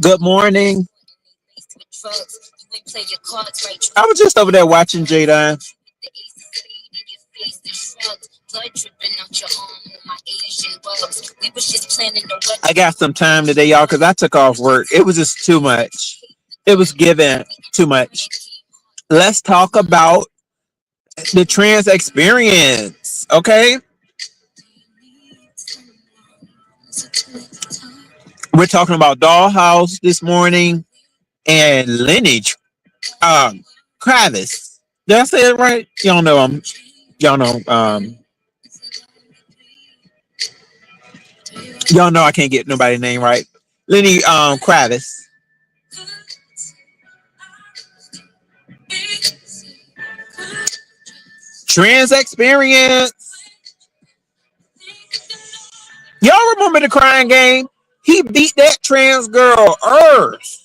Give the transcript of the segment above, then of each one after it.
Good morning. I was just over there watching Jada. I got some time today, y'all, because I took off work. It was just too much. It was given too much. Let's talk about the trans experience, okay? We're talking about Dollhouse this morning and Lenny Kravis. Did I say it right? Y'all know y'all know I can't get nobody's name right. Lenny Kravis. Trans experience. Y'all remember the crying game? He beat that trans girl earth.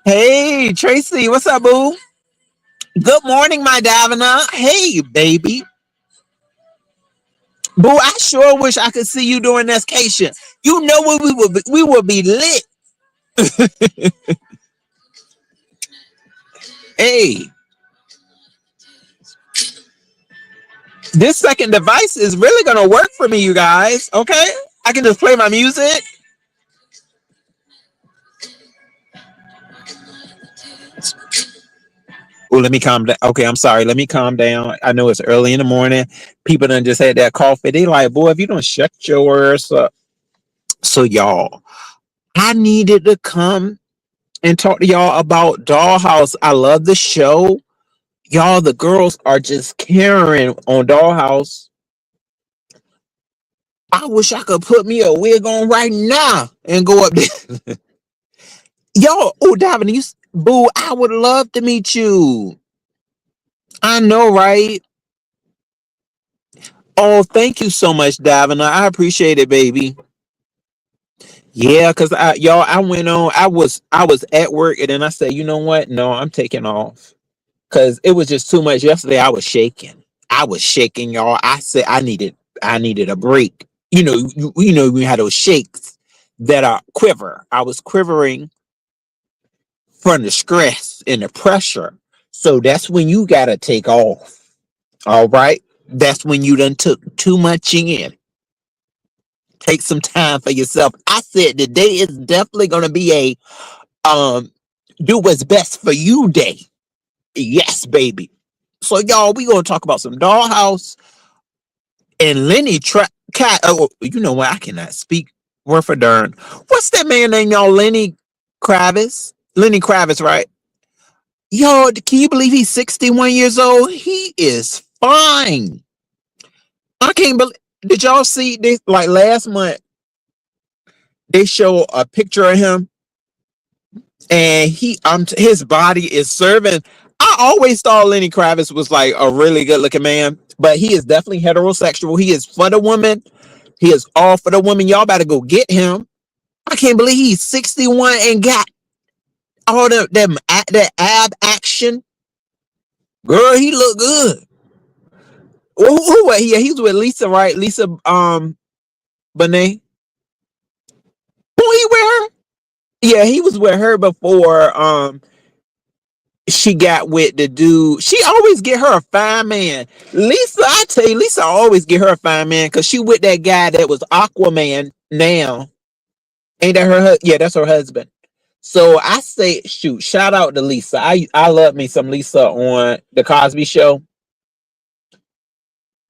Hey Tracy, what's up, boo? Good morning, my Davina. Hey, baby. Boo, I sure wish I could see you during this occasion. You know what we would be lit. Hey, this second device is really gonna work for me, you guys. Okay, I can just play my music. Oh, let me calm down. Okay, I'm sorry. Let me calm down. I know it's early in the morning. People done just had that coffee. They like, boy, if you don't shut your ass up. So y'all, I needed to come and talk to y'all about Dollhouse. I love the show. Y'all, the girls are just carrying on Dollhouse. I wish I could put me a wig on right now and go up there. Yo, oh, Davin, boo, I would love to meet you. I know, right? Oh, thank you so much, Davin. I appreciate it, baby. Yeah, cause y'all, I went on. I was at work, and then I said, you know what? No, I'm taking off, cause it was just too much. Yesterday, I was shaking. I was shaking, y'all. I said I needed a break. You know, we had those shakes that are quiver. I was quivering from the stress and the pressure. So that's when you gotta take off. All right. That's when you done took too much in. Take some time for yourself. I said today is definitely gonna be a do what's best for you day. Yes, baby. So y'all, we gonna talk about some Dollhouse and Lenny Cat. Oh, you know what? I cannot speak word for darn. What's that man name, y'all? Lenny Kravis. Lenny Kravis, right? Yo, can you believe he's 61 years old? He is fine. I can't believe. Did y'all see this? Like last month, they show a picture of him, and his body is serving. I always thought Lenny Kravitz was like a really good looking man, but he is definitely heterosexual. He is for the woman. He is all for the woman. Y'all better go get him. I can't believe he's 61 and got all that ab action. Girl, he look good. Yeah, he's with Lisa, right? Lisa Bonet. Who he with her? Yeah, he was with her before she got with the dude. She always get her a fine man. Lisa, I tell you, Lisa always get her a fine man because she with that guy that was Aquaman now. Ain't that her? Yeah, that's her husband. So I say, shoot, shout out to Lisa. I love me some Lisa on the Cosby Show.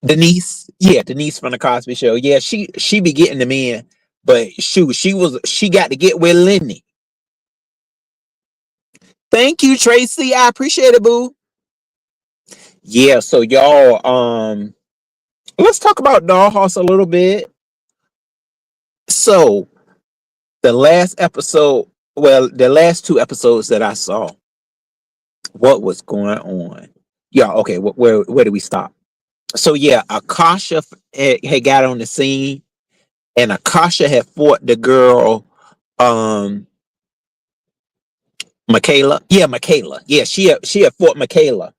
Denise, yeah, Denise from the Cosby Show. Yeah, she be getting them in, but shoot, she got to get with Lenny. Thank you, Tracy. I appreciate it, boo. Yeah, so y'all, let's talk about Dollhouse a little bit. So the last episode, well, the last two episodes that I saw, what was going on? Yeah, okay, where do we stop? So yeah, Akasha had got on the scene, and Akasha had fought the girl, um, Michaela. Yeah, Michaela. Yeah, she had fought Michaela,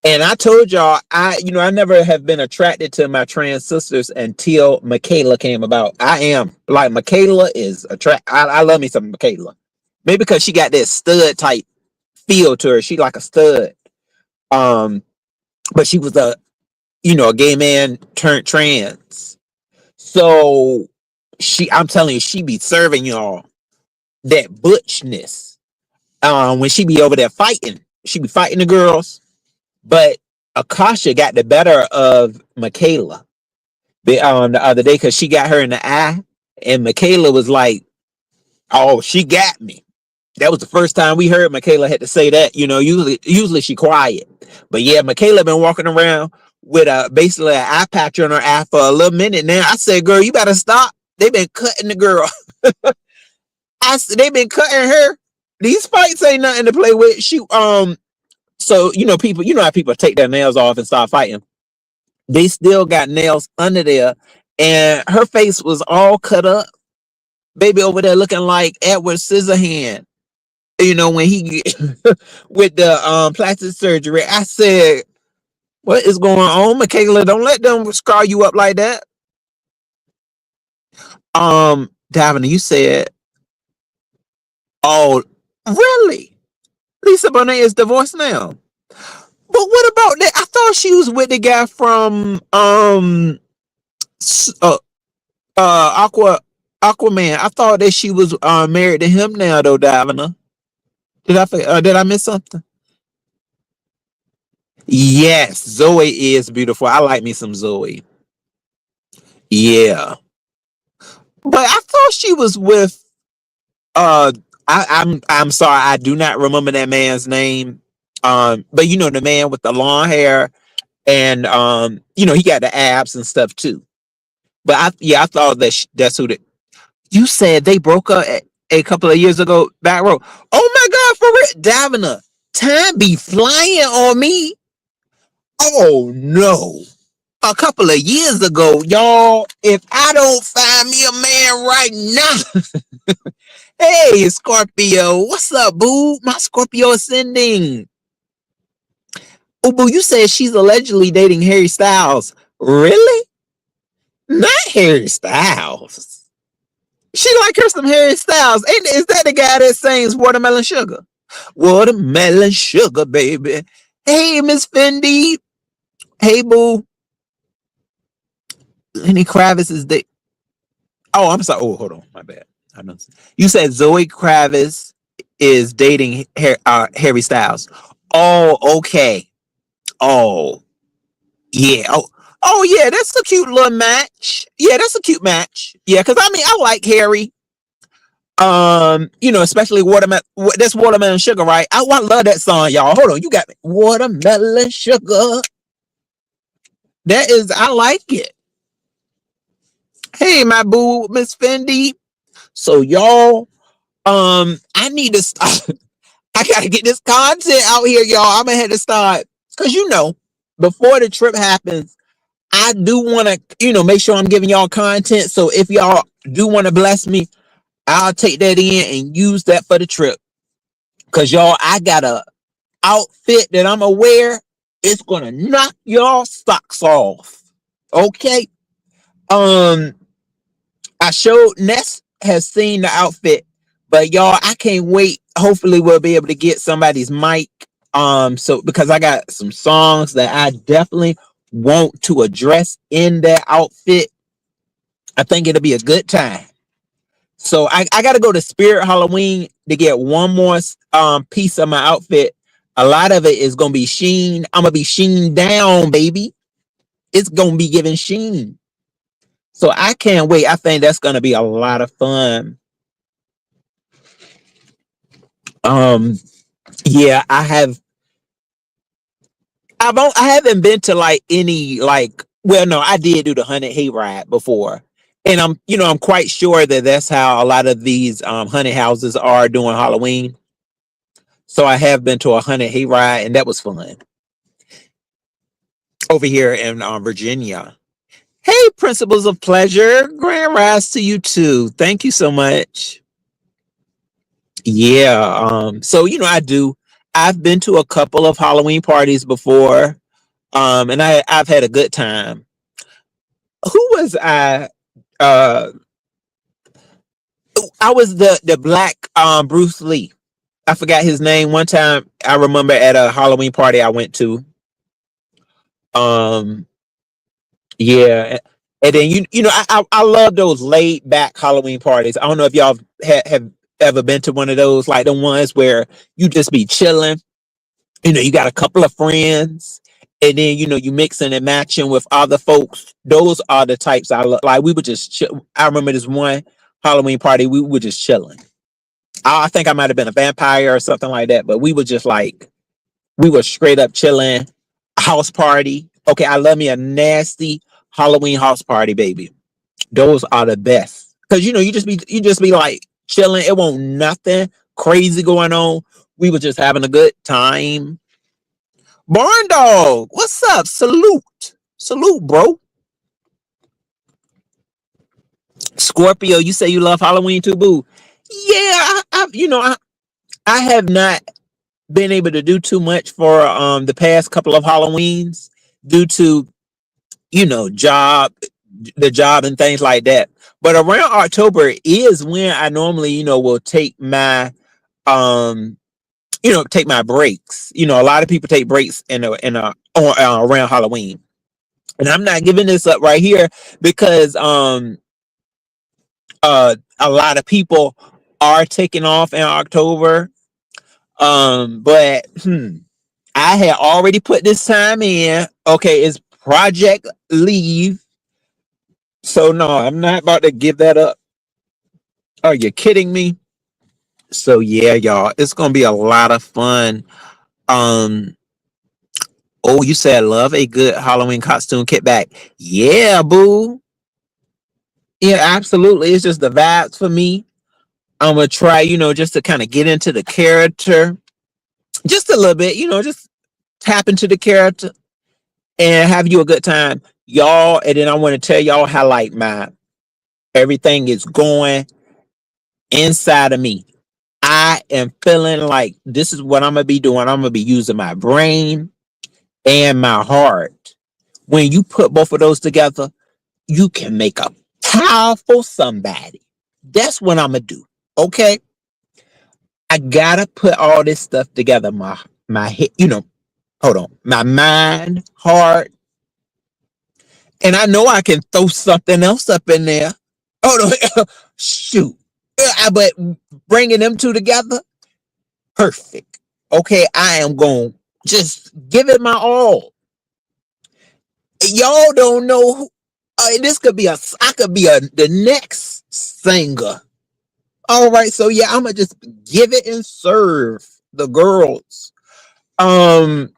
And I told y'all, I never have been attracted to my trans sisters until Michaela came about. I am like Michaela is I love me some Michaela. Maybe because she got that stud type feel to her. She like a stud. Um, but she was a gay man turned trans. So I'm telling you, she be serving y'all that butchness. When she be over there fighting, she be fighting the girls. But Akasha got the better of Michaela the other day because she got her in the eye, and Michaela was like, "Oh, she got me." That was the first time we heard Michaela had to say that. Usually she quiet, but yeah, Michaela been walking around with basically an eye patch on her eye for a little minute now. I said, "Girl, you better stop." They been cutting the girl. They been cutting her. These fights ain't nothing to play with. So people, how people take their nails off and start fighting. They still got nails under there, and her face was all cut up. Baby over there looking like Edward Scissorhand. When he with the plastic surgery. I said, "What is going on, Michaela? Don't let them scar you up like that." Davina, you said, "Oh, really? Lisa Bonet is divorced now." But what about that? I thought she was with the guy from uh, Aquaman. I thought that she was married to him now though, Davina. Did I miss something? Yes, Zoe is beautiful. I like me some Zoe. Yeah. But I thought she was with uh I'm sorry, I do not remember that man's name. But the man with the long hair and he got the abs and stuff too. But I thought that's who you said they broke up a couple of years ago back row. Oh my god, for real, Davina, time be flying on me. Oh no. A couple of years ago, y'all, if I don't find me a man right now. Hey, Scorpio, what's up, boo? My Scorpio ascending. Oh, boo, you said she's allegedly dating Harry Styles. Really? Not Harry Styles. She like her some Harry Styles. Is that the guy that sings Watermelon Sugar? Watermelon Sugar, baby. Hey, Miss Fendi. Hey, boo. Lenny Kravitz is the. Oh, I'm sorry. Oh, hold on. My bad. You said Zoe Kravitz is dating Harry Styles. Oh, okay. Oh, yeah. Oh, yeah. That's a cute little match. Yeah, that's a cute match. Yeah, because I like Harry. Especially watermelon. That's Watermelon Sugar, right? I love that song, y'all. Hold on, you got me. Watermelon Sugar. I like it. Hey, my boo, Miss Fendi. So y'all, I need to start. I gotta get this content out here, y'all. I'm gonna have to start because before the trip happens, I do want to, make sure I'm giving y'all content. So if y'all do want to bless me, I'll take that in and use that for the trip. Cause y'all, I got a outfit that I'm gonna wear. It's gonna knock y'all socks off. Okay. Um, I showed Ness has seen the outfit, but y'all, I can't wait. Hopefully, we'll be able to get somebody's mic. So because I got some songs that I definitely want to address in that outfit. I think it'll be a good time. So I gotta go to Spirit Halloween to get one more piece of my outfit. A lot of it is gonna be sheen. I'm gonna be sheen down, baby. It's gonna be giving sheen. So I can't wait. I think that's gonna be a lot of fun. Um, yeah, I haven't been to like any like. Well, no, I did do the Haunted Hayride before, and I'm quite sure that that's how a lot of these haunted houses are doing Halloween. So I have been to a Haunted Hayride, and that was fun over here in Virginia. Hey, Principles of Pleasure, grand rise to you too. Thank you so much. Yeah. So I do. I've been to a couple of Halloween parties before, and I've had a good time. Who was I? Uh, I was the black Bruce Lee. I forgot his name. One time I remember at a Halloween party I went to. Um, yeah, and then I love those laid back Halloween parties. I don't know if y'all have ever been to one of those, like the ones where you just be chilling. You got a couple of friends, and then you mixing and matching with other folks. Those are the types I love. Like we would just chill. I remember this one Halloween party we were just chilling. I think I might have been a vampire or something like that, but we were just like we were straight up chilling. House party. Okay, I love me a nasty Halloween house party, baby. Those are the best. Cause you just be like chilling. It won't nothing crazy going on. We were just having a good time. Barn dog, what's up? Salute. Salute, bro. Scorpio, you say you love Halloween too, boo. Yeah, I have not been able to do too much for the past couple of Halloweens due to job, the job and things like that. But around October is when I normally will take my um take my breaks. A lot of people take breaks around Halloween, and I'm not giving this up right here because a lot of people are taking off in October. But I had already put this time in. Okay, it's project leave. So no, I'm not about to give that up. Are you kidding me? So yeah, y'all, it's gonna be a lot of fun. Um, oh, you said love a good Halloween costume kickback. Yeah, boo. Yeah, absolutely. It's just the vibes for me. I'm gonna try, just to kind of get into the character just a little bit, just tap into the character and have you a good time, y'all. And then I want to tell y'all how like my everything is going inside of me. I am feeling like this is what I'm gonna be doing. I'm gonna be using my brain and my heart. When you put both of those together, you can make a powerful somebody. That's what I'm gonna do. Okay, I gotta put all this stuff together. My head, hold on, my mind, heart, and I know I can throw something else up in there. Oh no, shoot! But bringing them two together, perfect. Okay, I am going to just give it my all. Y'all don't know who, this could be I could be the next singer. All right, so yeah, I'm gonna just give it and serve the girls. Um,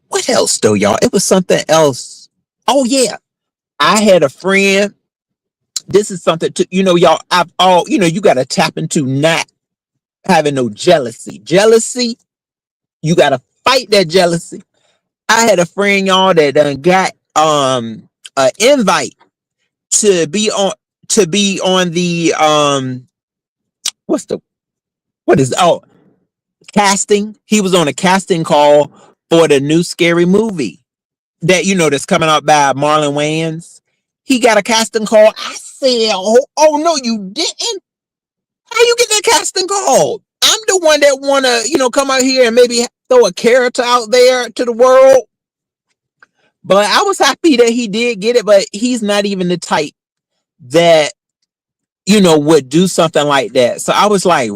what else though, y'all? It was something else. Oh yeah, I had a friend. This is something to y'all. You got to tap into not having no jealousy. Jealousy, you got to fight that jealousy. I had a friend, y'all, that done got an invite to be on the what's the what is casting. He was on a casting call for the new scary movie that that's coming out by Marlon Wayans. He got a casting call. I said, oh no, you didn't. How you get that casting call? I'm the one that wanna come out here and maybe throw a character out there to the world. But I was happy that he did get it, but he's not even the type that, would do something like that. So I was like,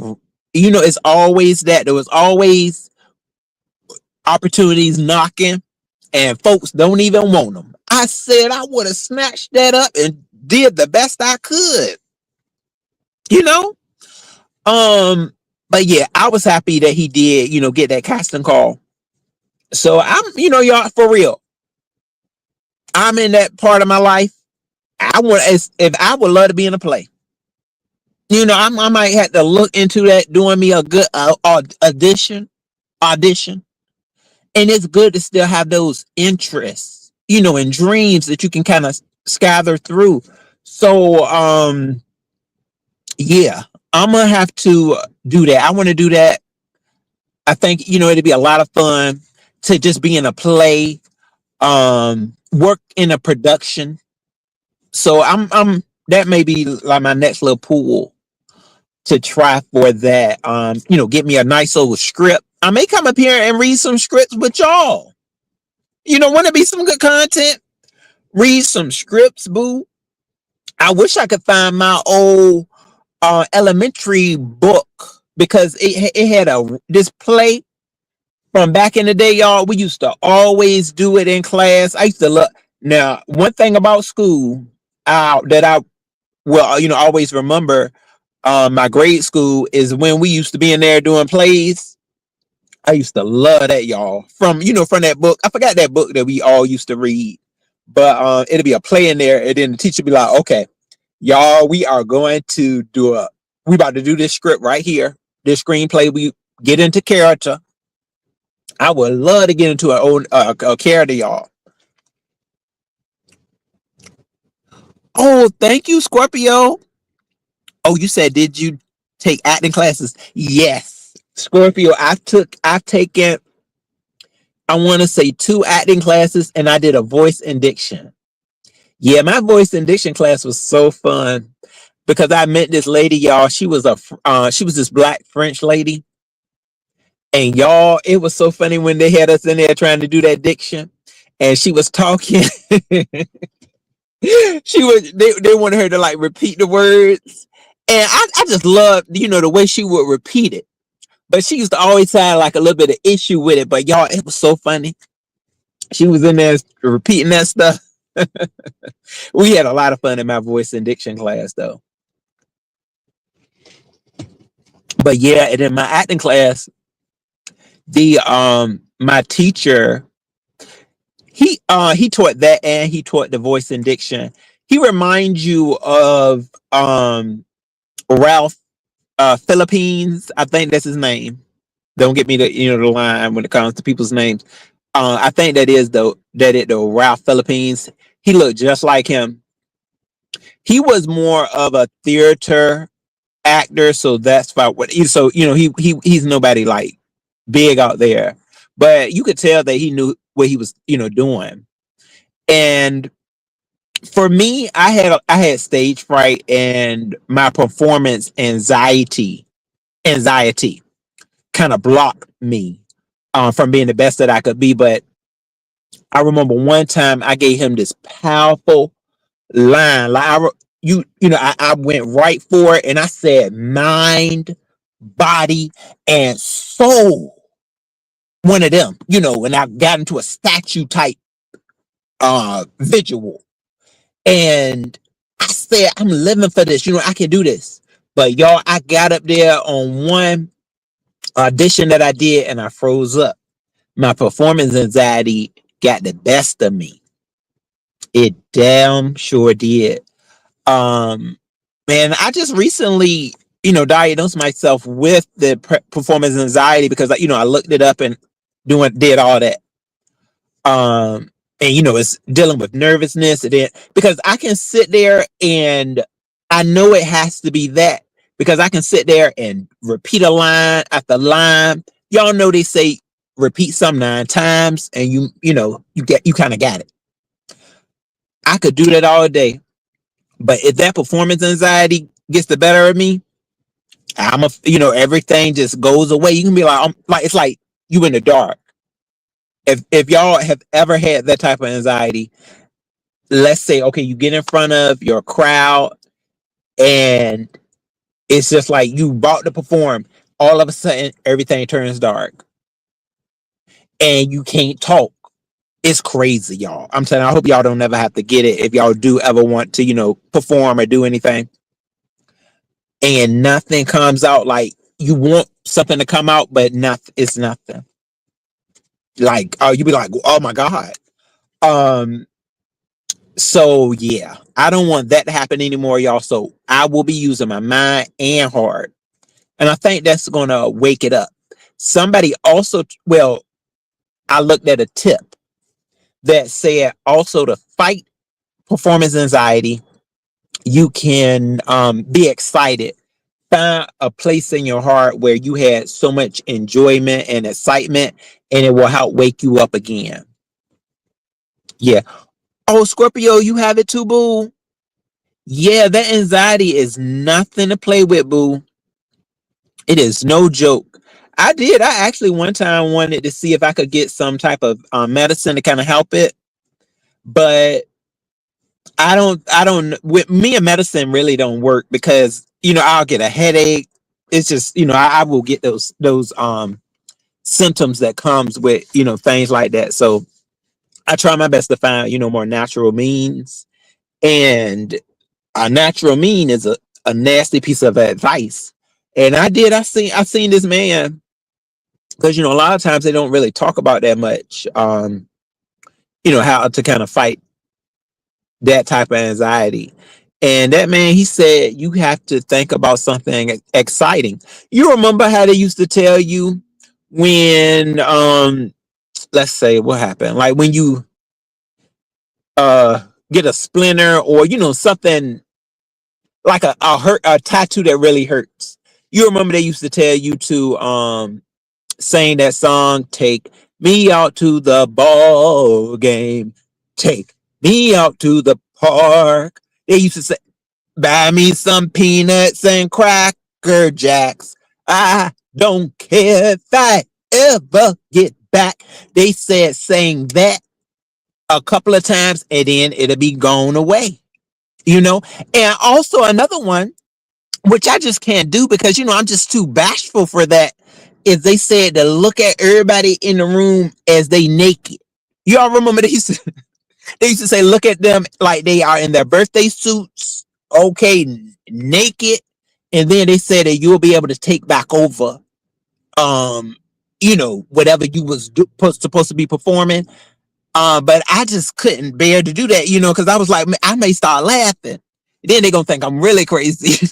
it's always that. There was always opportunities knocking and folks don't even want them. I said I would have snatched that up and did the best I could, you know? But yeah, I was happy that he did, get that casting call. So I'm, y'all, for real, I'm in that part of my life. I want if I would love to be in a play. I might have to look into that, doing me a good audition, and it's good to still have those interests, and dreams that you can kind of gather through. So, yeah, I'm gonna have to do that. I want to do that I think, it'd be a lot of fun to just be in a play, work in a production. So I'm that may be like my next little pool to try for that. Get me a nice old script. I may come up here and read some scripts with y'all. Want to be some good content? Read some scripts, boo. I wish I could find my old elementary book because it had this play from back in the day, y'all. We used to always do it in class. I used to look. Now, one thing about school that I will, always remember, my grade school is when we used to be in there doing plays. I used to love that, y'all. From that book. I forgot that book that we all used to read, but it'll be a play in there, and then the teacher be like, "Okay, y'all, we about to do this script right here, this screenplay. We get into character. I would love to get into a character, y'all. Oh, thank you, Scorpio. Oh, you said, did you take acting classes? Yes, Scorpio. I've taken, I want to say, 2 acting classes, and I did a voice and diction. Yeah, my voice and diction class was so fun because I met this lady, y'all. She was this black French lady, and y'all, it was so funny when they had us in there trying to do that diction, and she was talking. They wanted her to like repeat the words, and I just loved, the way she would repeat it. But she used to always have like a little bit of issue with it. But y'all, it was so funny. She was in there repeating that stuff. We had a lot of fun in my voice and diction class, though. But yeah, and in my acting class, the my teacher, he taught that, and he taught the voice and diction. He reminds you of Ralph Philippines. I think that's his name. Don't get me the line when it comes to people's names. I think though Ralph Philippines. He looked just like him. He was more of a theater actor, so that's why. So he's nobody like big out there, but you could tell that he knew what he was doing. And for me, I had stage fright, and my performance anxiety kind of blocked me from being the best that I could be. But I remember one time I gave him this powerful line. Like I went right for it, and I said mind, body, and soul. One of them, and I got into a statue type visual, and I said, I'm living for this. I can do this. But y'all, I got up there on one audition that I did, and I froze up. My performance anxiety got the best of me. It damn sure did. Man, I just recently, diagnosed myself with the performance anxiety because, I looked it up and did all that. And it's dealing with nervousness, and because I can sit there and I know it has to be that, because I can sit there and repeat a line after line. Y'all know they say repeat some 9 times, and you kind of got it. I could do that all day, but if that performance anxiety gets the better of me, everything just goes away. You can be like it's like you in the dark. If y'all have ever had that type of anxiety, let's say, okay, you get in front of your crowd, and it's just like you about to perform. All of a sudden, everything turns dark, and you can't talk. It's crazy, y'all. I'm saying, I hope y'all don't ever have to get it if y'all do ever want to, perform or do anything, and nothing comes out. Like, you want something to come out, but it's nothing. Like, you be like, oh my God. So yeah, I don't want that to happen anymore, y'all. So I will be using my mind and heart, and I think that's gonna wake it up. Somebody also, well, I looked at a tip that said also to fight performance anxiety, you can be excited Find a place in your heart where you had so much enjoyment and excitement, and it will help wake you up again. Yeah. Oh, Scorpio, you have it too, boo. Yeah, that anxiety is nothing to play with, boo. It is no joke. I did. I actually one time wanted to see if I could get some type of medicine to kind of help it, but I don't. With me, a medicine really don't work because I'll get a headache. It's just I will get those symptoms that comes with things like that. So I try my best to find more natural means, and a natural mean is a nasty piece of advice. And I seen this man, because a lot of times they don't really talk about that much, how to kind of fight that type of anxiety. And that man, he said, you have to think about something exciting. You remember how they used to tell you when, let's say, what happened? Like when you get a splinter, or something like a tattoo that really hurts. You remember they used to tell you to sing that song, "Take me out to the ball game, take me out to the park." They used to say, "Buy me some peanuts and cracker jacks. I don't care if I ever get back." They said saying that a couple of times and then it'll be gone away. You know, and also another one, which I just can't do because I'm just too bashful for that, is they said to look at everybody in the room as they naked. Y'all remember they used to say look at them like they are in their birthday suits, okay, naked, and then they said that you'll be able to take back over whatever you was supposed to be performing. But I just couldn't bear to do that, because I was like, I may start laughing. Then they're gonna think I'm really crazy.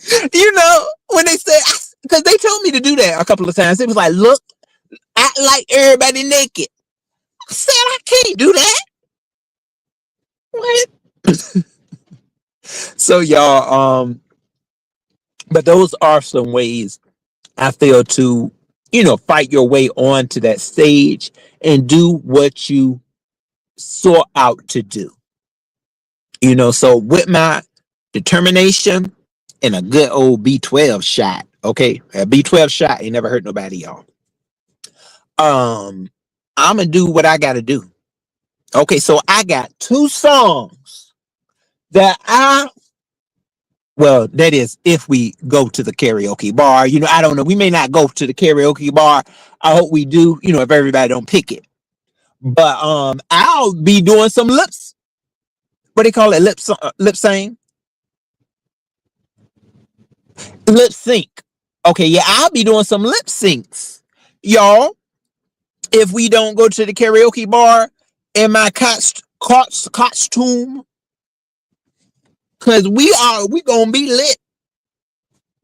When they said, because they told me to do that a couple of times. It was like, look, act like everybody naked. I said, I can't do that. What? So y'all, but those are some ways I feel to, fight your way onto that stage and do what you sought out to do. So with my determination and a good old B12 shot, okay, a B12 shot ain't never hurt nobody, y'all. I'm gonna do what I gotta do. Okay, so I got two songs that well, that is if we go to the karaoke bar. I don't know. We may not go to the karaoke bar. I hope we do, if everybody don't pick it. But I'll be doing some lips. What do they call it? Lip sync? Lip sync. Okay, yeah, I'll be doing some lip syncs. Y'all, if we don't go to the karaoke bar in my costume, because we gonna be lit.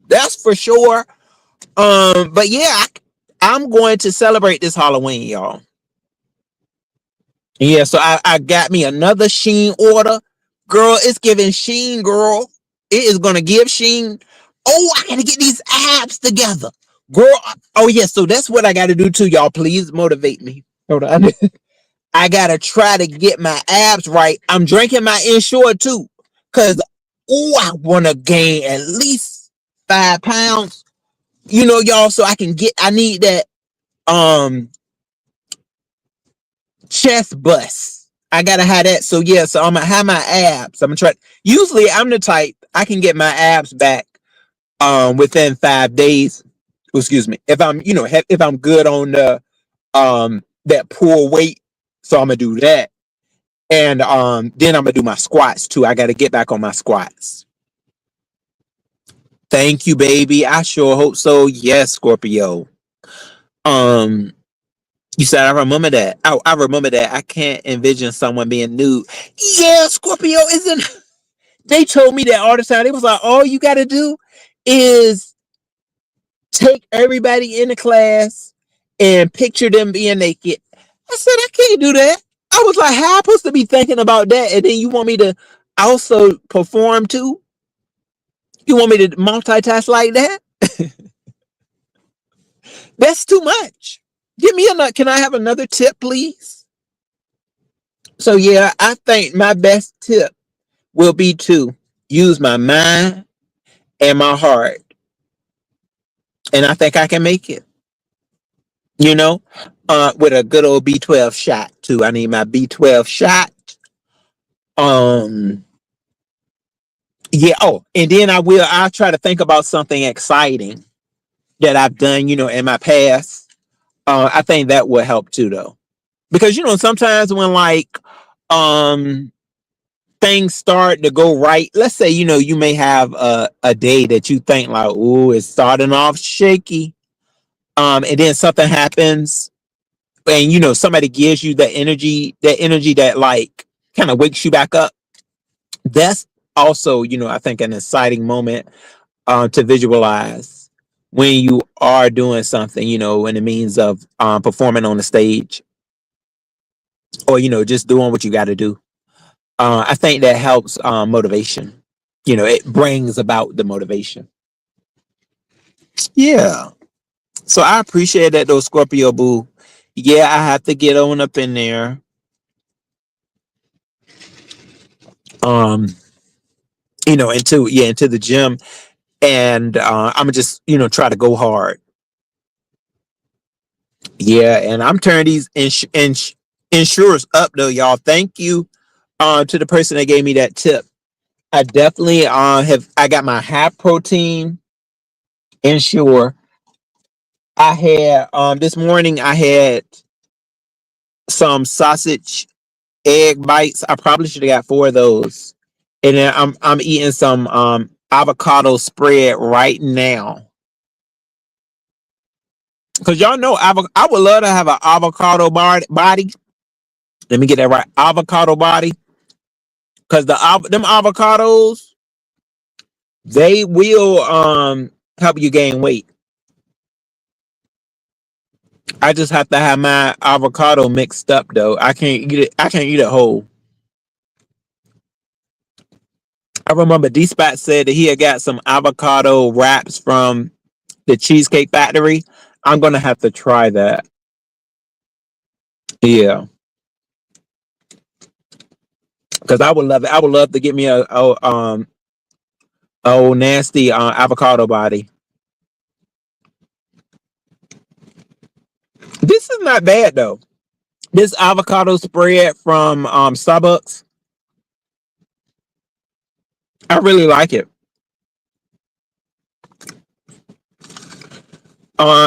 That's for sure. But yeah, I'm going to celebrate this Halloween, y'all. Yeah, so I got me another Sheen order. Girl, it's giving Sheen, girl. It is gonna give Sheen. Oh, I gotta get these abs together. Girl, oh yeah, so that's what I gotta do too, y'all. Please motivate me. Hold on. I gotta try to get my abs right. I'm drinking my Ensure too. Cause I wanna gain at least 5 pounds. Y'all, so I need that um chest bust. I gotta have that. So yeah, so I'm gonna have my abs. I'm gonna try. Usually I'm the type I can get my abs back within 5 days. Excuse me. If I'm if I'm good on the that poor weight. So I'm gonna do that. And then I'm gonna do my squats too. I gotta get back on my squats. Thank you, baby. I sure hope so. Yes, Scorpio. Um, you said I remember that. I remember that. I can't envision someone being nude. Yeah, Scorpio isn't. They told me that all the time. They was like, all you gotta do is take everybody in the class and picture them being naked. I said, I can't do that. I was like, how am I supposed to be thinking about that? And then you want me to also perform too? You want me to multitask like that? That's too much. Give me another. Can I have another tip, please? So yeah, I think my best tip will be to use my mind and my heart, and I think I can make it. You know, with a good old B12 shot too. I need my B12 shot. Um, yeah. Oh, and then I'll try to think about something exciting that I've done, in my past. I think that will help too, though, because sometimes when um things start to go right, let's say you may have a day that you think like, oh, it's starting off shaky, and then something happens, and somebody gives you that energy that like kind of wakes you back up. That's also I think an exciting moment to visualize when you are doing something, in the means of performing on the stage, or just doing what you got to do. I think that helps motivation. It brings about the motivation. Yeah. So I appreciate that though, Scorpio Boo. Yeah, I have to get on up in there. Um, into the gym, and I'm gonna just try to go hard. Yeah, and I'm turning these insurers up though, y'all. Thank you to the person that gave me that tip. I definitely I got my high protein insure. I had this morning I had some sausage egg bites. I probably should have got four of those. And then I'm eating some avocado spread right now. Cause y'all know I would love to have an avocado body. Let me get that right. Avocado body. Cause them avocados, they will help you gain weight. I just have to have my avocado mixed up though. I can't eat it whole. I remember D Spot said that he had got some avocado wraps from the Cheesecake Factory. I'm gonna have to try that. Yeah, because I would love it. I would love to get me a old nasty avocado body. This is not bad though. This avocado spread from Starbucks, I really like it.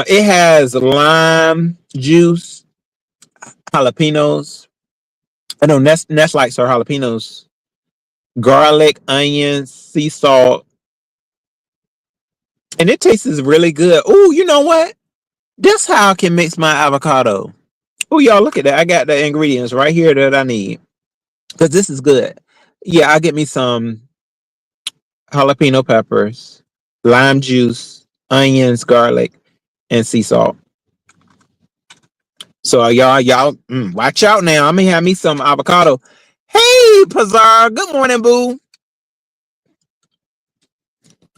It has lime juice, jalapenos. I know Ness likes her jalapenos, garlic, onions, sea salt, and it tastes really good. Oh, you know what? That's how I can mix my avocado. Oh, y'all, look at that. I got the ingredients right here that I need because this is good. Yeah, I'll get me some jalapeno peppers, lime juice, onions, garlic, and sea salt. So y'all, watch out now. I'm gonna have me some avocado. Hey, Pazar. Good morning, boo.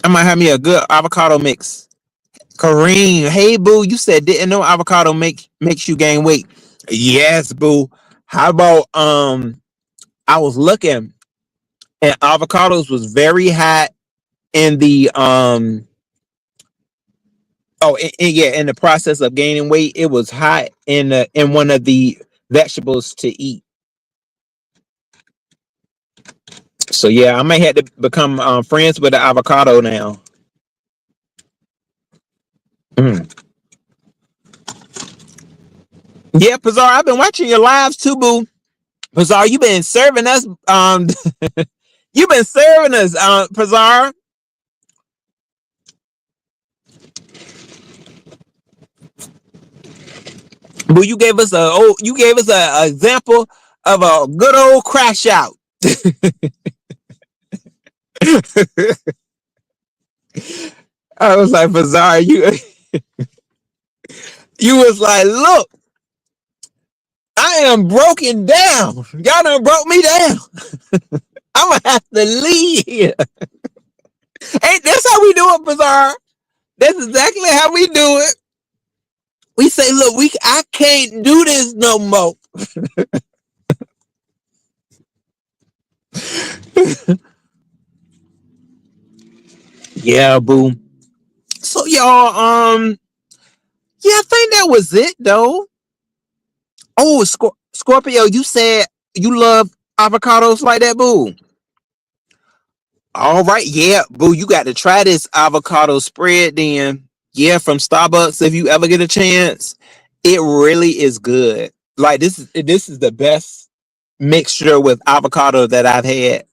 I might have me a good avocado mix. Kareem, hey, boo. You said didn't know avocado makes you gain weight. Yes, boo. How about I was looking, and avocados was very hot in the yeah, in the process of gaining weight. It was hot in one of the vegetables to eat. So yeah, I might have to become friends with the avocado now. Mm. Yeah, Pazar, I've been watching your lives too, boo. Pazar, you been serving us. You been serving us, Pazar. Boo, you gave us a example of a good old crash out. I was like, Pazar, you was like, look, I am broken down. Y'all done broke me down. I'm gonna have to leave here. Ain't that's how we do it, Bizarre? That's exactly how we do it. We say, look, I can't do this no more. Yeah, boom. So y'all, yeah, I think that was it though. Oh, Scorpio, you said you love avocados like that, boo. All right, yeah, boo, you got to try this avocado spread then. Yeah, from Starbucks if you ever get a chance. It really is good. Like this is the best mixture with avocado that I've had.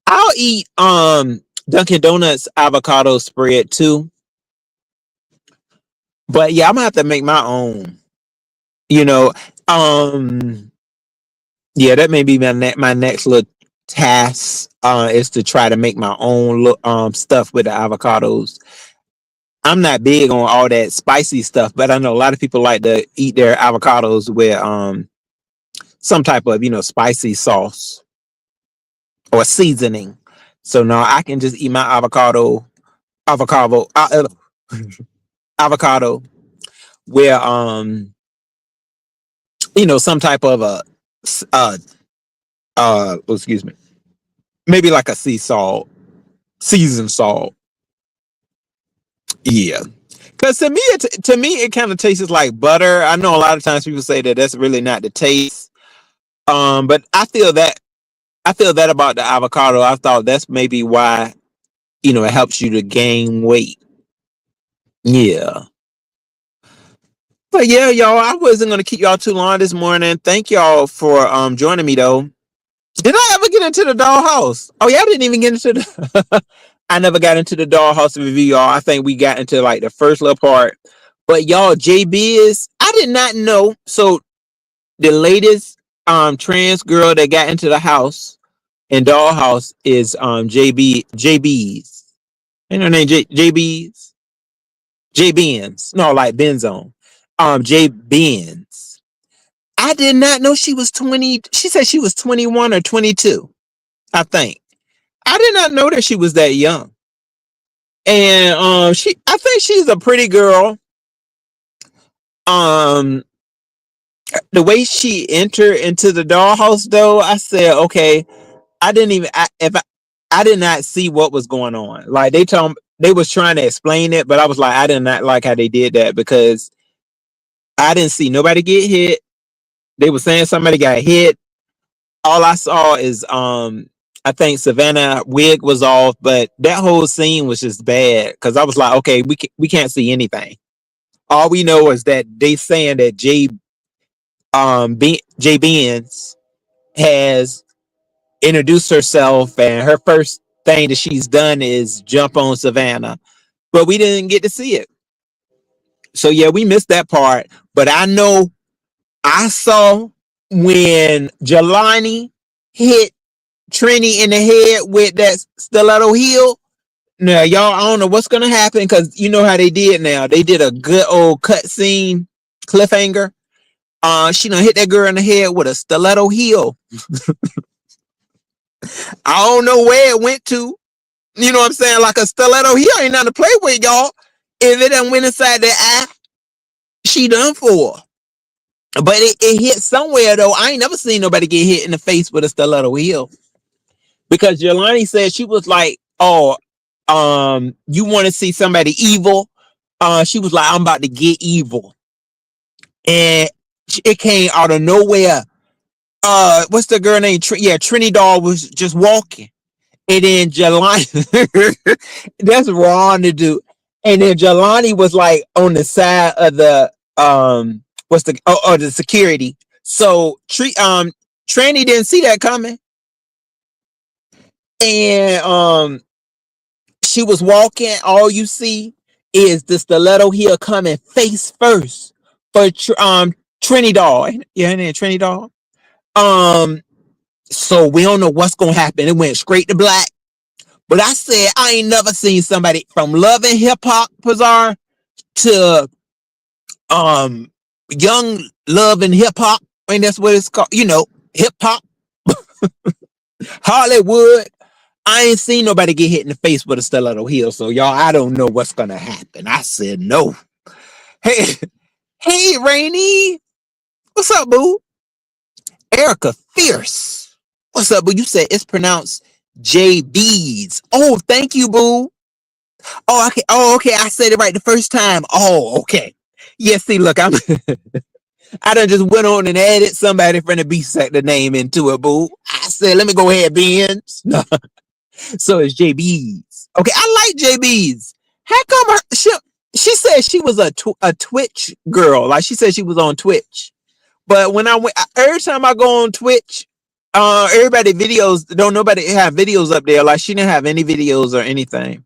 I'll eat Dunkin' Donuts avocado spread too. But yeah, I'm gonna have to make my own. You know, um yeah, that may be my next little task is to try to make my own stuff with the avocados. I'm not big on all that spicy stuff, but I know a lot of people like to eat their avocados with some type of, spicy sauce or seasoning. So now I can just eat my avocado with some type of uh excuse me, maybe like a sea salt, seasoned salt. Yeah. Because to me, it kind of tastes like butter. I know a lot of times people say that that's really not the taste. But I feel that about the avocado. I thought that's maybe why it helps you to gain weight. Yeah. But yeah, y'all, I wasn't gonna keep y'all too long this morning. Thank y'all for joining me though. Did I ever get into the dollhouse? Oh yeah, I didn't even get into the. I never got into the dollhouse review, y'all. I think we got into like the first little part. But y'all, JB is. I did not know. So the latest trans girl that got into the house in dollhouse is JB's. Ain't her name JB's? J Benz. No, like Benzone. J Benz. I did not know she was 20. She said she was 21 or 22, I think. I did not know that she was that young. And I think she's a pretty girl. Um the way she entered into the dollhouse though, I said, okay, I didn't even I did not see what was going on. Like they was trying to explain it, but I was like, I did not like how they did that because I didn't see nobody get hit. They were saying somebody got hit. All I saw is I think Savannah wig was off, but that whole scene was just bad because I was like, okay, we can't see anything. All we know is that they saying that J Benz has introduced herself and her first thing that she's done is jump on Savannah, but we didn't get to see it. So yeah, we missed that part. But I know I saw when Jelani hit Trini in the head with that stiletto heel. Now, y'all, I don't know what's gonna happen because you know how they did. Now they did a good old cut scene cliffhanger. She done hit that girl in the head with a stiletto heel. I don't know where it went to. You know what I'm saying? Like a stiletto heel ain't nothing to play with, y'all. If it done went inside the eye, she done for. But it hit somewhere though. I ain't never seen nobody get hit in the face with a stiletto heel. Because Jelani said she was like, "Oh, you want to see somebody evil?" She was like, "I'm about to get evil," and it came out of nowhere. What's the girl name? Trinidad was just walking, and then Jelani, that's wrong to do. And then Jelani was like on the side of the the security. So Tranny didn't see that coming, and she was walking. All you see is the stiletto heel coming face first for Trinidad. Yeah, her name Trinidad. Um, so we don't know what's gonna happen. It went straight to black. But I said I ain't never seen somebody from loving hip hop Pazar to um young love and hip hop. I mean that's what it's called. Hip hop, Hollywood. I ain't seen nobody get hit in the face with a stiletto heel, so y'all, I don't know what's gonna happen. I said no. Hey, hey, Rainy, what's up, boo? Erica Fierce, what's up, boo? You said it's pronounced J Beads. Oh, thank you, boo. Oh, okay. Oh, okay. I said it right the first time. Oh, okay. Yeah. See, look, I done just went on and added somebody from the B sector name into it, boo. I said, let me go ahead, Benz. So it's JB's. Okay, I like JB's. How come she said she was a Twitch girl? Like she said she was on Twitch. But when I went, every time I go on Twitch, everybody videos don't nobody have videos up there. Like she didn't have any videos or anything.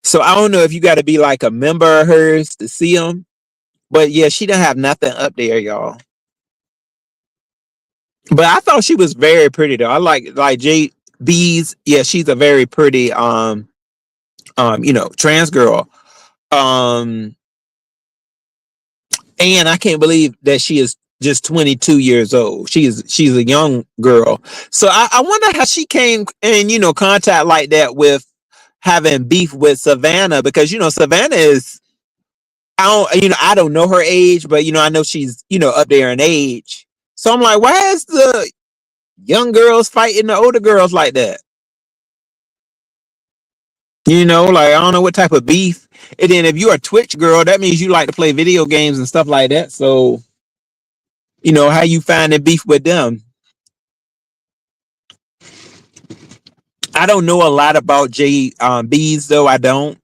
So I don't know if you got to be like a member of hers to see them. But yeah, she didn't have nothing up there, y'all. But I thought she was very pretty though. I like J B's. Yeah, she's a very pretty trans girl. Um and I can't believe that she is just 22 years old. She's a young girl. So I wonder how she came in, contact like that with having beef with Savannah, because Savannah is, I don't know her age, but I know she's up there in age. So I'm like, why is the young girls fighting the older girls like that? Like I don't know what type of beef. And then if you're a Twitch girl, that means you like to play video games and stuff like that. So, how you finding beef with them? I don't know a lot about J B's though. I don't.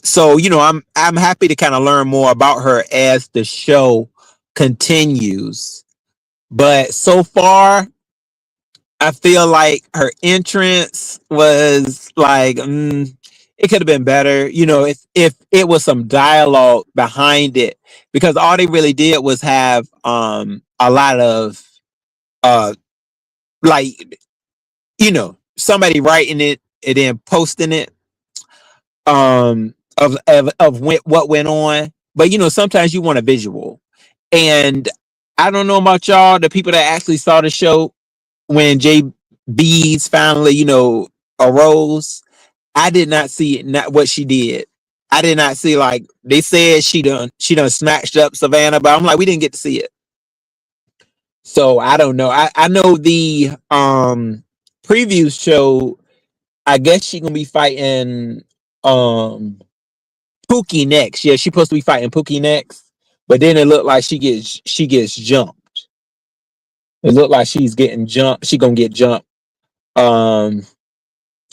So I'm happy to kind of learn more about her as the show continues. But so far, I feel like her entrance was like it could have been better, if it was some dialogue behind it, because all they really did was have a lot of uh like somebody writing it and then posting it what went on. But sometimes you want a visual, and I don't know about y'all, the people that actually saw the show when JB's finally, arose. I did not see it, not what she did. I did not see, like they said she done snatched up Savannah, but I'm like, we didn't get to see it. So I don't know. I know the previews show, I guess she gonna be fighting Pookie next. Yeah, she's supposed to be fighting Pookie next. But then it looked like she gets jumped. It looked like she's getting jumped. She gonna get jumped. Um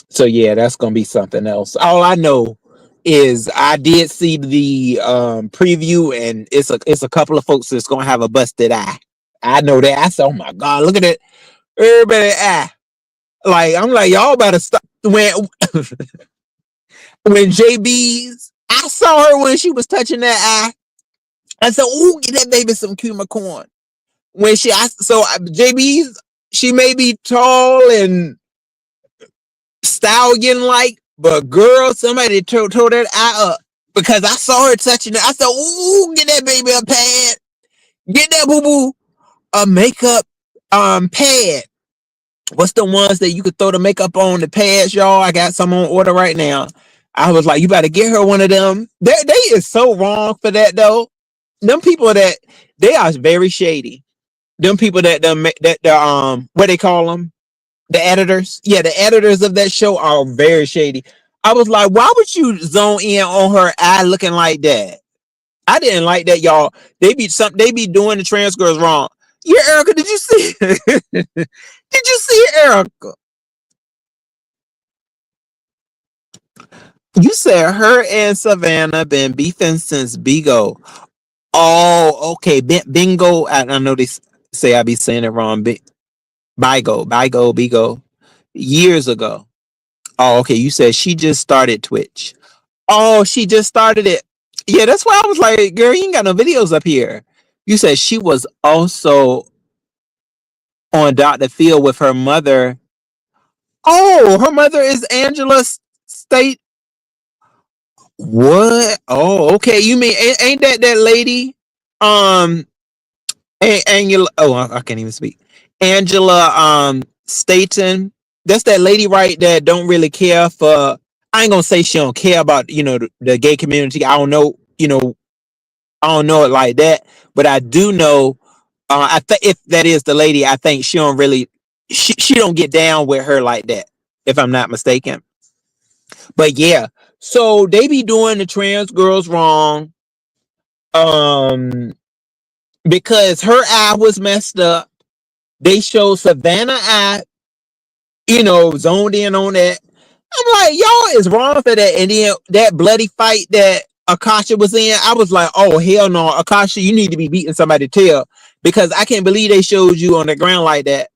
so yeah, that's gonna be something else. All I know is I did see the preview, and it's a couple of folks that's gonna have a busted eye. I know that. I said, oh my god, look at it. Everybody eye. Like I'm like, y'all better stop when JB's, I saw her when she was touching that eye. I said, "Ooh, get that baby some cumin corn." When JB's, she may be tall and stallion like, but girl, somebody tore that eye up, because I saw her touching it. I said, "Ooh, get that baby a pad, get that boo boo a makeup pad." What's the ones that you could throw the makeup on, the pads, y'all? I got some on order right now. I was like, you better get her one of them. They is so wrong for that though. Them people that they are very shady. Them people that the what they call them, the editors. Yeah, the editors of that show are very shady. I was like, why would you zone in on her eye looking like that? I didn't like that, y'all. They be doing the trans girls wrong. Yeah, Erica, did you see? Did you see Erica? You said her and Savannah been beefing since Bigo. Oh, okay. Bingo. I know they say I be saying it wrong. Bigo. Years ago. Oh, okay. You said she just started Twitch. Oh, she just started it. Yeah, that's why I was like, girl, you ain't got no videos up here. You said she was also on Dr. Phil with her mother. Oh, her mother is Angela State. What? Oh, okay. You mean ain't that lady? Angela. Oh, I can't even speak. Angela Staten. That's that lady, right? That don't really care for. I ain't gonna say she don't care about the gay community. I don't know. I don't know it like that, but I do know. I think if that is the lady, I think she don't really. She don't get down with her like that, if I'm not mistaken. But yeah, so they be doing the trans girls wrong. Um, because her eye was messed up. They showed Savannah eye, zoned in on that. I'm like, y'all is wrong for that. And then that bloody fight that Akasha was in, I was like, oh hell no, Akasha, you need to be beating somebody's tail, because I can't believe they showed you on the ground like that.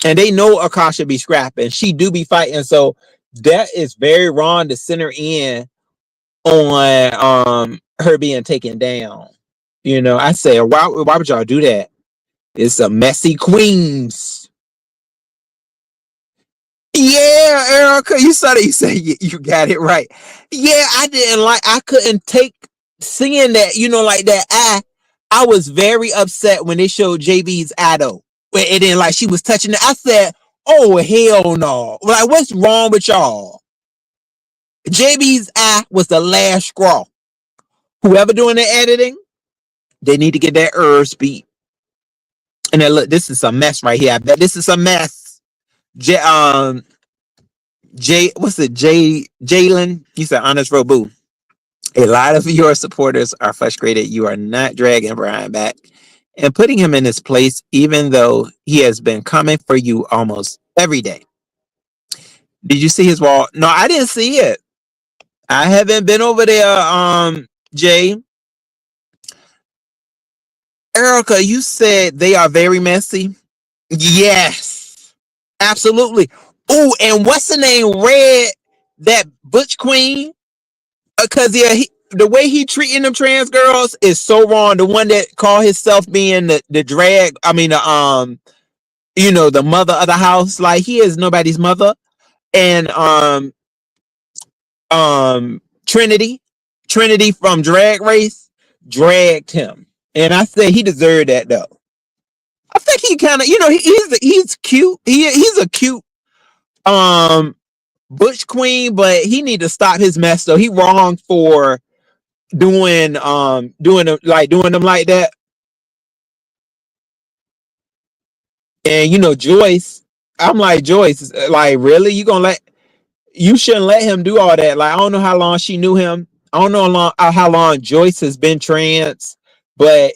And they know Akasha be scrapping. She do be fighting. So that is very wrong to center in on her being taken down. I said, why would y'all do that? It's a messy queens. Yeah, Erica, you saw that. You said you got it right. Yeah, I couldn't take seeing that, like that. I was very upset when they showed JB's eye though. And then like she was touching it. I said, oh hell no. Like, what's wrong with y'all? JB's eye was the last straw. Whoever doing the editing, they need to get that herbs beat. And then look, this is a mess right here. I bet this is a mess. What's it? Jalen? You said honest Robu. A lot of your supporters are frustrated you are not dragging Brian back and putting him in his place, even though he has been coming for you almost every day. Did you see his wall? No, I didn't see it. I haven't been over there, Jay. Erica, you said they are very messy. Yes, absolutely. Oh, and what's the name? Red, that Butch Queen. Because the way he treating them trans girls is so wrong. The one that called himself being the drag. I mean, the mother of the house. Like, he is nobody's mother. And Trinity from Drag Race dragged him, and I said he deserved that though. I think he kind of, he's cute. He's a cute Butch Queen, but he need to stop his mess though. He wrong for doing them like that. And Joyce, I'm like, Joyce, like, really, you shouldn't let him do all that. Like, I don't know how long she knew him. I don't know how long Joyce has been trans, but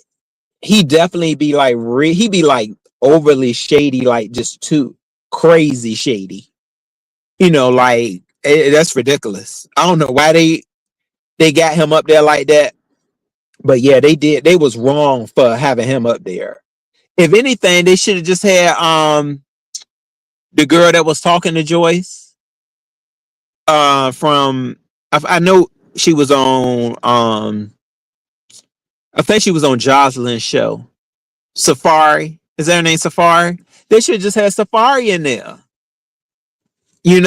he definitely be like he be like overly shady, like just too crazy shady. Like, that's ridiculous. I don't know why they got him up there like that. But yeah, they did. They was wrong for having him up there. If anything, they should have just had the girl that was talking to Joyce from I know she was on I think she was on Jocelyn's show. Safari. Is that her name, Safari? They should have just had Safari in there. Because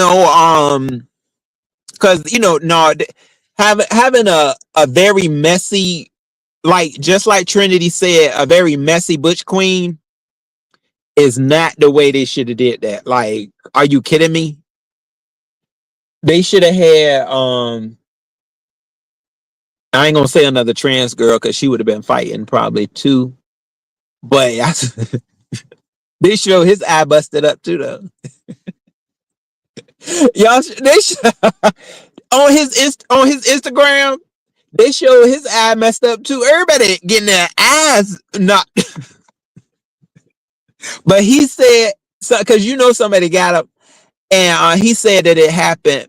no, having a very messy, like, just like Trinity said, a very messy Butch Queen is not the way they should have did that. Like, are you kidding me? They should have had I ain't gonna say another trans girl because she would have been fighting probably too. But they show his eye busted up too though. Y'all, on his Instagram, they show his eye messed up too. Everybody getting their eyes not. But he said, so because somebody got him, and he said that it happened.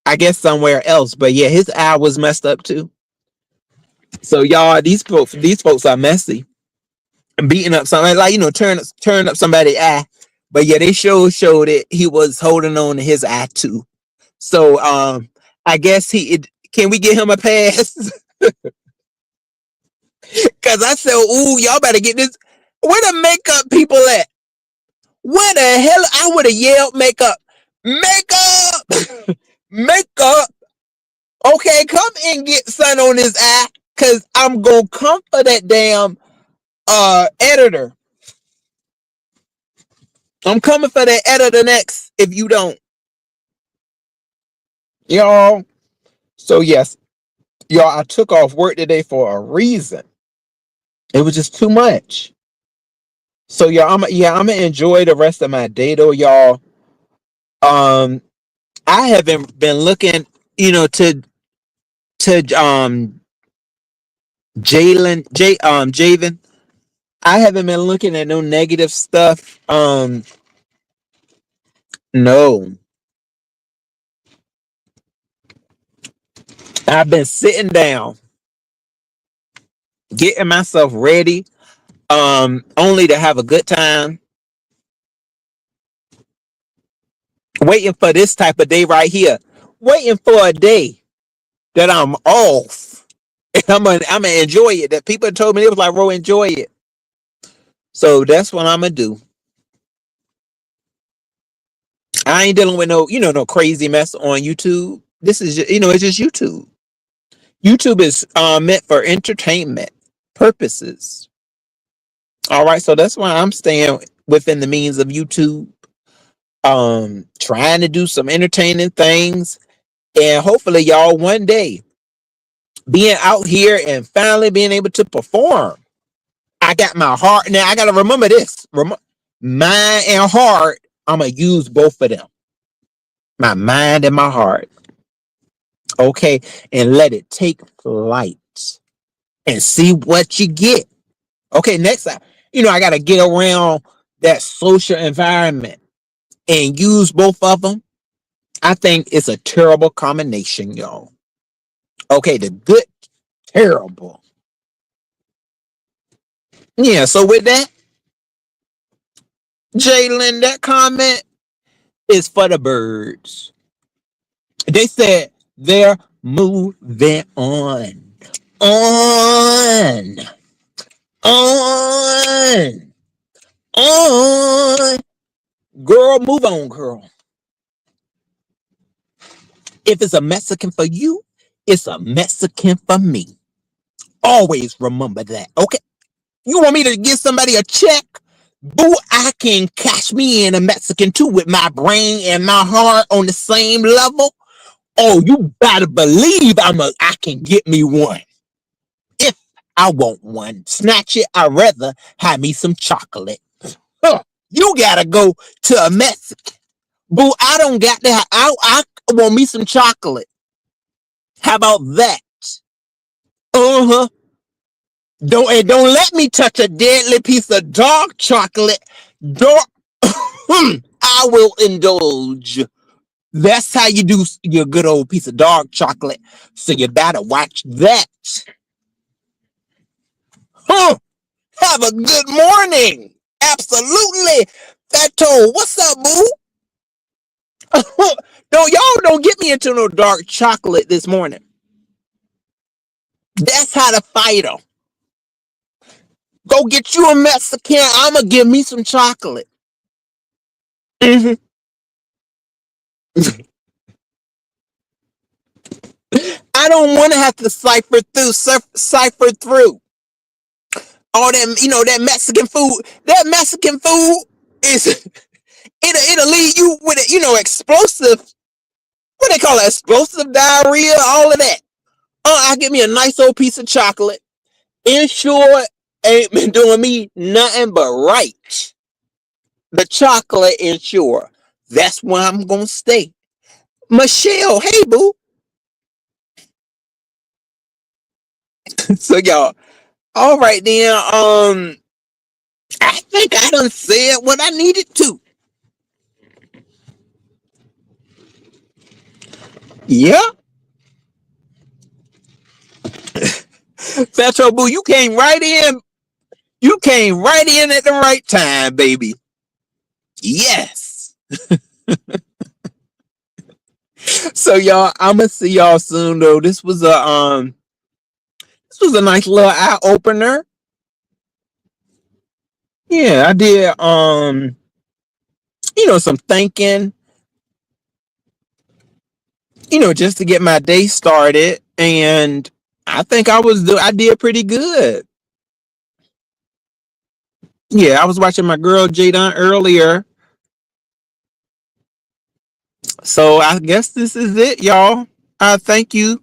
I guess somewhere else, but yeah, his eye was messed up too. So y'all, these folks are messy, beating up somebody, like, turn up somebody's eye. But yeah, they showed it he was holding on to his eye too. So I guess can we get him a pass? Cause I said, ooh, y'all better get this. Where the makeup people at? Where the hell? I would have yelled makeup. Makeup! Makeup! Okay, come and get sun on his eye. Cause I'm gonna come for that damn editor. I'm coming for that editor next if you don't. Y'all. So yes, y'all, I took off work today for a reason. It was just too much. So y'all, I'm gonna enjoy the rest of my day though, y'all. Um, I haven't been looking, to Javen. I haven't been looking at no negative stuff. No, I've been sitting down, getting myself ready, only to have a good time, waiting for this type of day right here, waiting for a day that I'm off. I'm gonna enjoy it. That people told me, it was like, bro, enjoy it. So that's what I'm gonna do. I ain't dealing with no crazy mess on YouTube. This is just, it's just YouTube. YouTube is meant for entertainment purposes. All right, so that's why I'm staying within the means of YouTube. Trying to do some entertaining things, and hopefully, y'all, one day being out here and finally being able to perform. I got my heart now. I gotta remember this. Mind and heart. I'm gonna use both of them. My mind and my heart. Okay, and let it take flight and see what you get. Okay, next time, I gotta get around that social environment and use both of them. I think it's a terrible combination, y'all. Okay, the good, terrible. Yeah, so with that, Jalen, that comment is for the birds. They said they're moving on. On. On. On. Girl, move on, girl. If it's a Mexican for you, it's a Mexican for me. Always remember that. Okay. You want me to give somebody a check? Boo, I can cash me in a Mexican too with my brain and my heart on the same level. Oh, you better believe I can get me one. If I want one, snatch it. I'd rather have me some chocolate. Huh. You gotta go to a Mexican. Boo, I don't got that. I want me some chocolate. How about that? Uh-huh. Don't let me touch a deadly piece of dark chocolate. Dark I will indulge. That's how you do your good old piece of dark chocolate. So you better watch that. Huh. Have a good morning. Absolutely. Fato, what's up, boo? Y'all don't get me into no dark chocolate this morning. That's how to fight them. Go get you a Mexican. I'ma give me some chocolate. Mm-hmm. I don't want to have to cipher through all that, that Mexican food. That Mexican food is it'll leave you with explosive. What they call it? Explosive diarrhea. All of that. I give me a nice old piece of chocolate. Ensure ain't been doing me nothing but right. The chocolate Ensure. That's where I'm gonna stay. Michelle, hey boo. So y'all, all right then. I think I done said what I needed to. Yeah. Petro Boo, you came right in. You came right in at the right time, baby. Yes. So y'all, I'ma see y'all soon though. This was a nice little eye opener. Yeah, I did some thinking, just to get my day started. And I think I did pretty good. Yeah, I was watching my girl Jadon earlier. So I guess this is it, y'all. Thank you.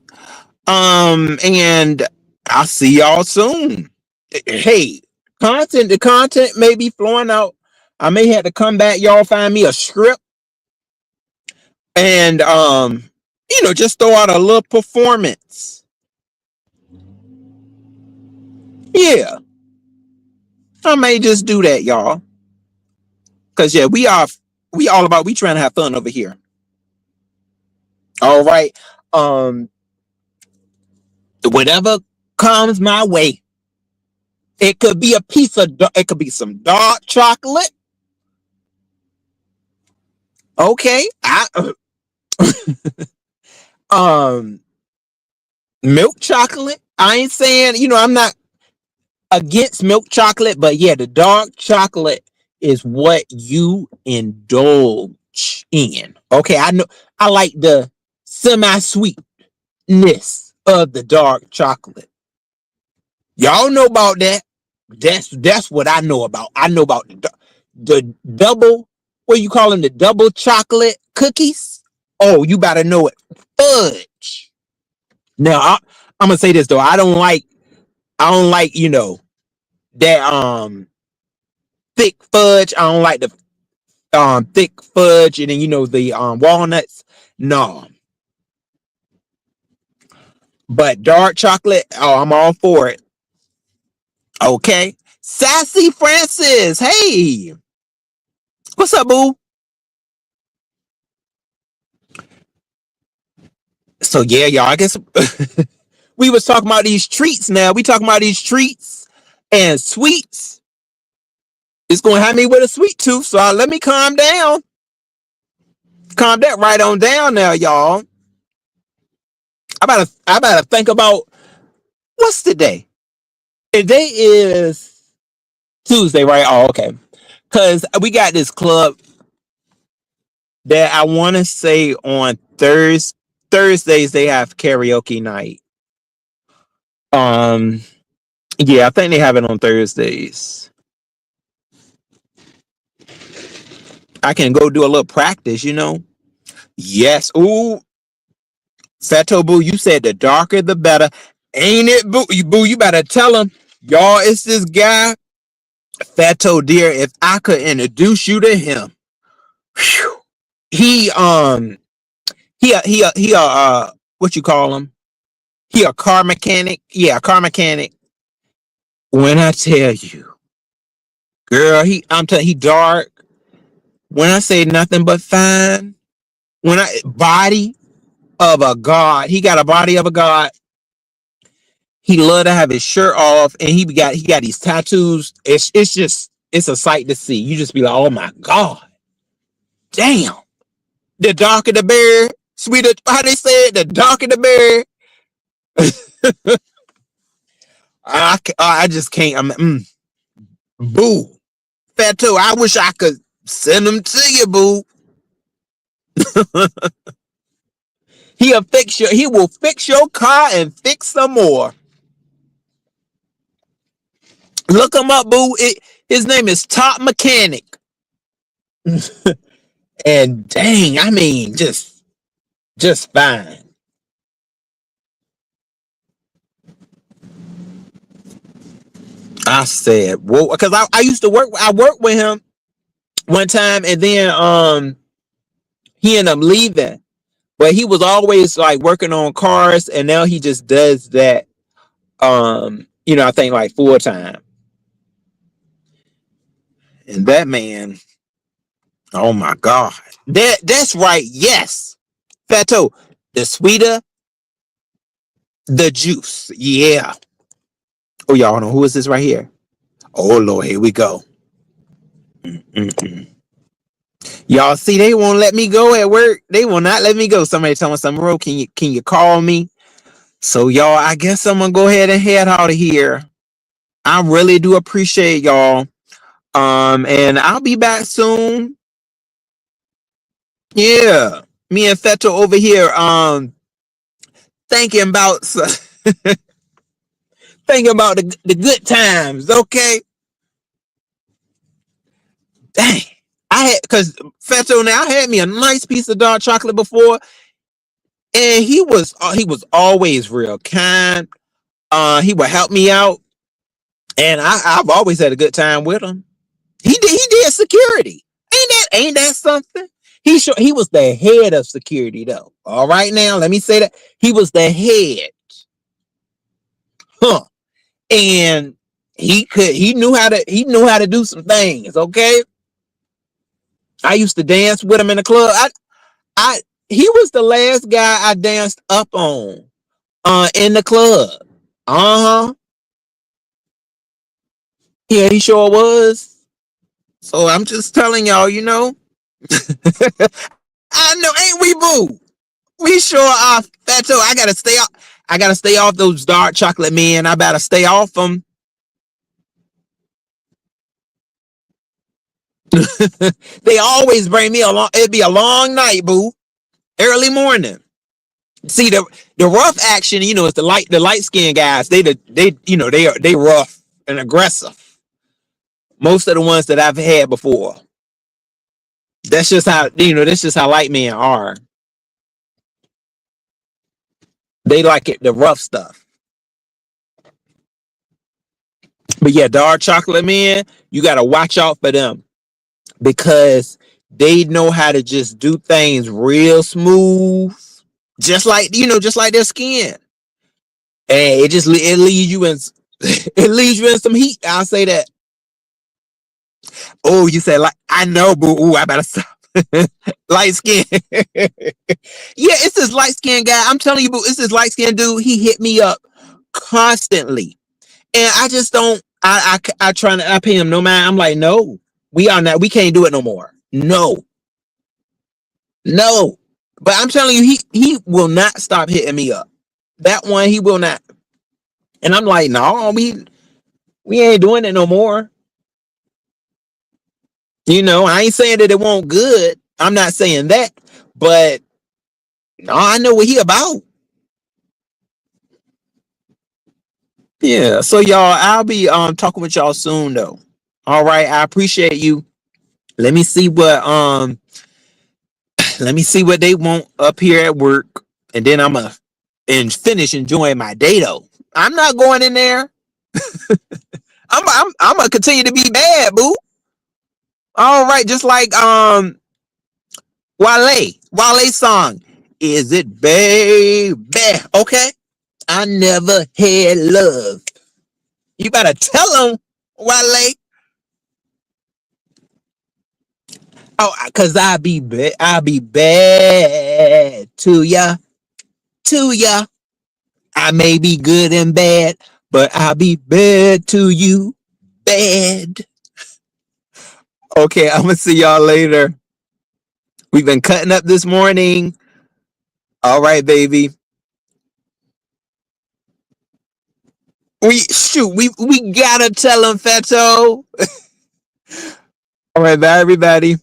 And I'll see y'all soon. Hey, the content may be flowing out. I may have to come back. Y'all find me a script and just throw out a little performance. Yeah, I may just do that, y'all. Cause yeah, we trying to have fun over here. All right. Um, whatever comes my way. It could be it could be some dark chocolate. Okay. Um milk chocolate. I ain't saying, I'm not against milk chocolate, but yeah, the dark chocolate is what you indulge in. Okay, I know I like the semi-sweetness of the dark chocolate. Y'all know about that. That's what I know about. I know about the double, what you call them, the double chocolate cookies. Oh, you better know it. Fudge. Now I'm gonna say this though. I don't like that thick fudge. I don't like the thick fudge and then the walnuts. No. But dark chocolate, oh, I'm all for it. Okay. Sassy Francis. Hey. What's up, boo? So yeah, y'all, I guess we was talking about these treats now. We talking about these treats and sweets. It's gonna have me with a sweet tooth, so let me calm down. Calm that right on down now, y'all. I better think about what's today. Today is Tuesday, right? Oh, okay. Cause we got this club that I want to say on Thursdays they have karaoke night. Um, yeah, I think they have it on Thursdays. I can go do a little practice. Yes. Ooh, Fato Boo, you said the darker the better. Ain't it, Boo? You better tell him. Y'all, it's this guy, Fato Dear. If I could introduce you to him. Whew. He what you call him? He a car mechanic. Yeah, a car mechanic. When I tell you, girl, I'm telling he dark. When I say nothing but fine, when I body of a god, he got a body of a god. He love to have his shirt off, and he got these tattoos. It's a sight to see. You just be like, oh my god, damn. The darker the berry, sweeter. How they say it? The darker the berry. I just can't. Boo, Fato. I wish I could send them to you, boo. He will fix your car and fix some more. Look him up, boo. His name is Top Mechanic. And dang, I mean, just fine. I said, well, because I used to I worked with him one time, and then he ended up leaving. But he was always like working on cars, and now he just does that. I think like full time. And that man, oh my god, that's right. Yes, Fato, the sweeter the juice. Yeah. Oh, y'all know who is this right here? Oh Lord, here we go. Mm-mm. Y'all see, they won't let me go at work. They will not let me go. Somebody tell me something wrong. Can you call me? So y'all, I guess I'm gonna go ahead and head out of here. I really do appreciate y'all. And I'll be back soon. Yeah. Me and Feto over here, thinking about thinking about the good times, okay? Dang. I had because Feto now had me a nice piece of dark chocolate before, and he was always real kind. He would help me out, and I've always had a good time with him. He did security. Ain't that something? He was the head of security though. All right now, let me say that he was the head. Huh. And he knew how to do some things, okay? I used to dance with him in the club. I he was the last guy I danced up on in the club. Uh-huh. Yeah, he sure was. So I'm just telling y'all, I know, ain't we, boo? We sure are. That's all. I gotta stay off those dark chocolate men. I better stay off them. They always bring me along. It'd be a long night, boo. Early morning. See the rough action. It's the light skinned guys. They rough and aggressive. Most of the ones that I've had before. That's just how That's just how light men are. They like it, the rough stuff. But yeah, dark chocolate men, you gotta watch out for them because they know how to just do things real smooth, just like their skin, and it leaves you in it leaves you in some heat. I'll say that. Oh, you said like I know, boo. Ooh, I better stop. Light skin. Yeah, it's this light skinned guy. I'm telling you, boo. It's this light skinned dude. He hit me up constantly, and I just don't. I pay him no mind. I'm like, no, we are not. We can't do it no more. No, no. But I'm telling you, he will not stop hitting me up. That one, he will not. And I'm like, no, we ain't doing it no more. I ain't saying that it won't good. I'm not saying that, but no, I know what he about. Yeah. So y'all, I'll be talking with y'all soon though. All right, I appreciate you. Let me see what they want up here at work, and then and finish enjoying my day though. I'm not going in there. I'm gonna continue to be bad, boo. All right, just like Wale song. Is it baby? Okay. I never had love. You better tell him, Wale. Oh, cause I be bad to ya. I may be good and bad, but I'll be bad to you. Bad. Okay, I'm gonna see y'all later. We've been cutting up this morning. All right, baby. We gotta tell him, Feto. All right, bye everybody.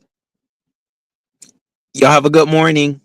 Y'all have a good morning.